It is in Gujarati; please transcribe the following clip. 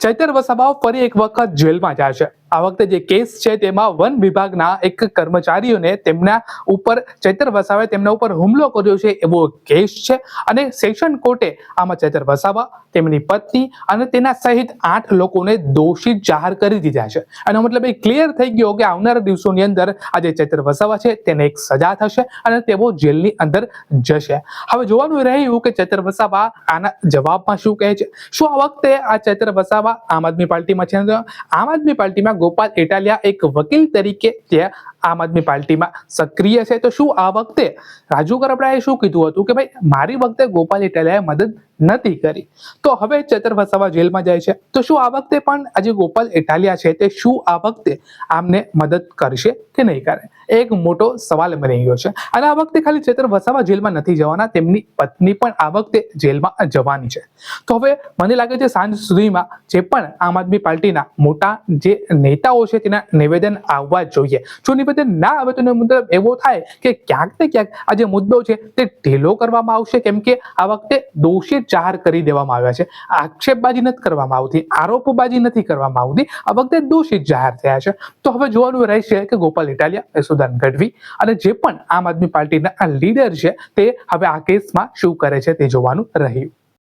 ચૈતર વસાવા ફરી એક વખત જેલમાં જાય છે। આ વખતે જે કેસ છે તેમાં વન વિભાગના એક કર્મચારીઓને તેમના ઉપર ચૈતર વસાવાએ તેમના ઉપર હુમલો કર્યો છે એવો કેસ છે અને સેશન કોર્ટે આમાં ચૈતર વસાવા, તેમની પત્ની અને તેના સહિત 8 લોકોને દોષિત જાહેર કરી દીધા છે। આનો મતલબ એ ક્લિયર થઈ ગયો કે આવનારા દિવસોની અંદર આ જે ચૈતર વસાવા છે તેને એક સજા થશે અને તેઓ જેલની અંદર જશે। હવે જોવાનું રહ્યું કે ચૈતર વસાવા આના જવાબમાં શું કહે છે। શું આ વખતે આ ચૈતર વસાવા આમ આદમી પાર્ટીમાં છે? આમ આદમી પાર્ટીમાં ગોપાલ ઇટાલિયા એક વકીલ તરીકે તે આમ આદમી પાર્ટીમાં સક્રિય છે। તો શું આ વખતે રાજુ કરપડાએ શું કીધું હતું કે ભાઈ મારી વખતે ગોપાલ ઇટાલિયાએ મદદ નથી કરી, તો હવે ચૈતર વસાવા જેલમાં જાય છે, તો શું આ વખતે પણ આજે ગોપાલ ઇટાલિયા છે તે શું આ વખતે આમને મદદ કરશે કે નહીં કરે? એક મોટો સવાલ બની ગયો છે અને આ વખતે ખાલી ચૈતર વસાવા જેલમાં નથી જવાના, તેમની પત્ની પણ આ વખતે જેલમાં જવાની છે। તો હવે મને લાગે છે સાંજ સુધીમાં જે પણ આમ આદમી પાર્ટીના મોટા જે નેતાઓ છે તેના નિવેદન આવવા જોઈએ। જો નિવેદન ના આવે તો મતલબ એવો થાય કે ક્યાંક ને ક્યાંક આ જે મુદ્દો છે તે ઢીલો કરવામાં આવશે, કેમ કે આ વખતે દોષિત જાહેર કરી દેવામાં આવ્યા છે। આક્ષેપબાજી નથી કરવામાં આવતી, આરોપબાજી નથી કરવામાં આવતી, આ વખતે દોષિત જાહેર થયા છે। તો હવે જોવાનું રહેશે કે ગોપાલ ઇટાલિયા, યશોદાન ગઢવી અને જે પણ આમ આદમી પાર્ટીના લીડર છે તે હવે આ કેસમાં શું કરે છે તે જોવાનું રહ્યું।